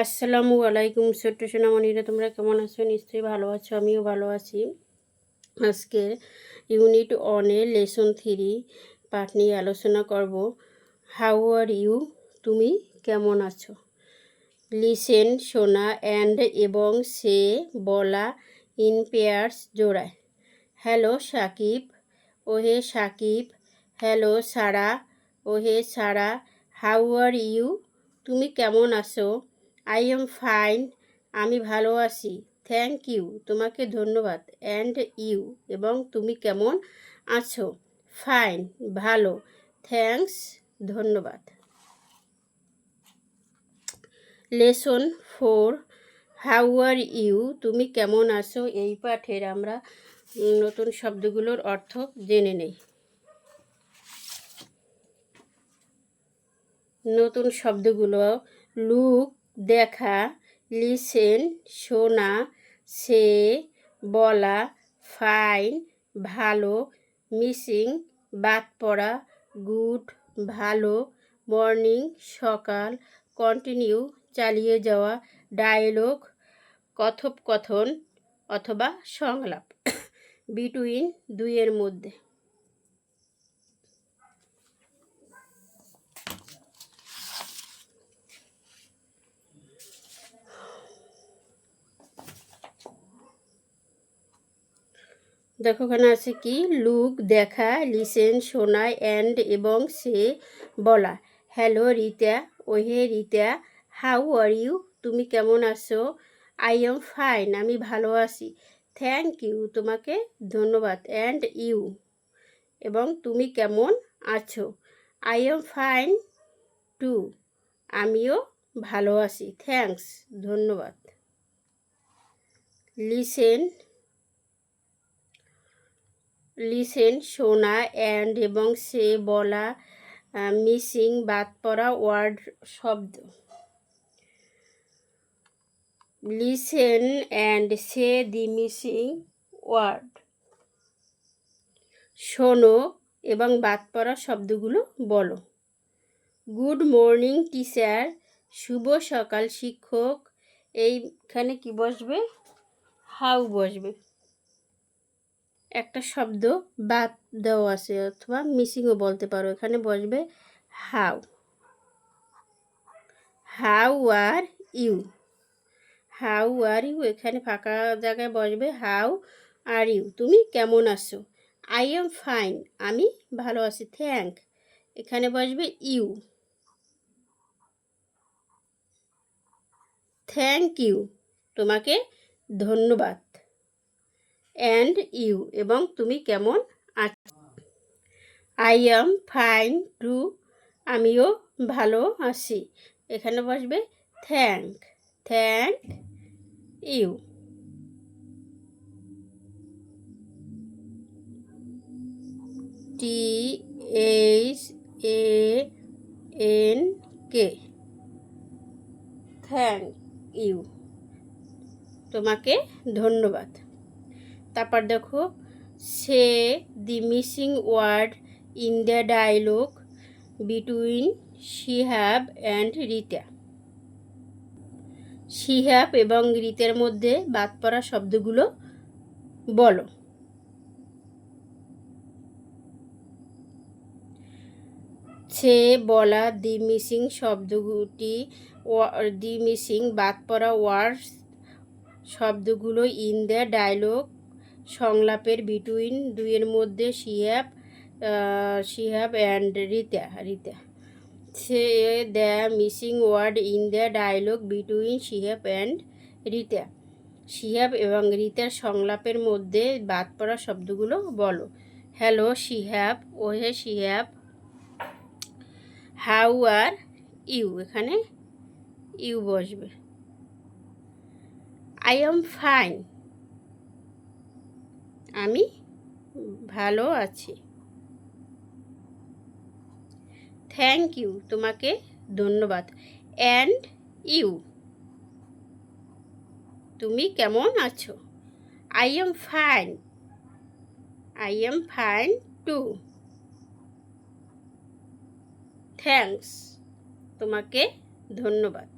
আসসালামু আলাইকুম ছোট্ট সোনামণিরা, তোমরা কেমন আছো? নিশ্চয়ই ভালো আছো, আমিও ভালো আছি। আজকে ইউনিট 1-এর লেসন 3 পাঠ নিয়ে আলোচনা করব। হাউ আর ইউ, তুমি কেমন আছো? লিসেন শোনা, অ্যান্ড এবং সে বলা, ইন পেয়ার্স জোড়ায়। হ্যালো সাকিব, ওহে সাকিব। হ্যালো সারা, ওহে সারা। হাউ আর ইউ, তুমি কেমন আছো? আই এম ফাইন, আমি ভালো আছি। থ্যাংক ইউ, তোমাকে ধন্যবাদ। অ্যান্ড ইউ, এবং তুমি কেমন আছো? ফাইন, ভালো। থ্যাঙ্কস, ধন্যবাদ। লেসন 4, হাউ আর ইউ, তুমি কেমন আছো? এই পাঠের আমরা নতুন শব্দগুলোর অর্থ জেনে নেই। নতুন শব্দগুলো: লুক দেখা, লিসেন শোনা, সে বলা, ফাইন ভালো, মিসিং বাদ পড়া, গুড ভালো, মর্নিং সকাল, কন্টিনিউ চালিয়ে যাওয়া, ডায়লগ কথোপকথন অথবা সংলাপ, বিটুইন দুইয়ের মধ্যে। দেখো ওখানে আছে কি, লুক দেখা, লিসেন শোনা, অ্যান্ড এবং সে বলা। হ্যালো রিতা, ওহে রিতা। হাউ আর ইউ, তুমি কেমন আছো? আই এম ফাইন, আমি ভালো আছি। থ্যাংক ইউ, তোমাকে ধন্যবাদ। অ্যান্ড ইউ, এবং তুমি কেমন আছো? আই এম ফাইন টু, আমিও ভালো আছি। থ্যাঙ্কস, ধন্যবাদ। লিসেন শোনা, অ্যান্ড এবং সে বলা, মিসিং বাদ পড়া ওয়ার্ড শব্দ। Listen and say the missing word. শোনো এবং বাদ পড়া শব্দগুলো বলো। গুড মর্নিং টিচার, শুভ সকাল শিক্ষক। এইখানে কি বসবে? হাউ বসবে। একটা শব্দ বাদ দেওয়া আছে, অথবা মিসিংও বলতে পারো। এখানে বসবে how. How are you, how are you, এখানে ফাঁকা জায়গায় বসবে হাউ আর ইউ, তুমি কেমন আছো? আই এম ফাইন, আমি ভালো আছি। থ্যাংক, এখানে বসবে ইউ। থ্যাংক ইউ, তোমাকে ধন্যবাদ। অ্যান্ড ইউ, এবং তুমি কেমন আছো? আই এম ফাইন টু, আমিও ভালো আছি। এখানে বসবে thank you. THANK, thank you, তোমাকে ধন্যবাদ। তারপর দেখো, সে the missing word in the dialogue between Shihab and Rita. Shihab এবং রিতার মধ্যে বাদ পড়া শব্দগুলো বলো। সে বলা, দি মিসিং শব্দটি, দি মিসিং বাদ পড়া ওয়ার্ডস শব্দগুলো, ইন দ্য ডায়লগ সংলাপের, বিটুইন দুইয়ের মধ্যে, Shihab and Rita. Say the missing word in the dialogue between Shihab and Rita. Shihab এবং রিতার সংলাপের মধ্যে বাদ পড়া শব্দগুলো বলো। হ্যালো শিহাব, ওহে শিহাব। হাউ আর ইউ, এখানে ইউ বসবে। আই এম ফাইন, আমি ভালো আছি। থ্যাংক ইউ, তোমাকে ধন্যবাদ। অ্যান্ড ইউ, তুমি কেমন আছো? I am fine too. Thanks, তোমাকে ধন্যবাদ।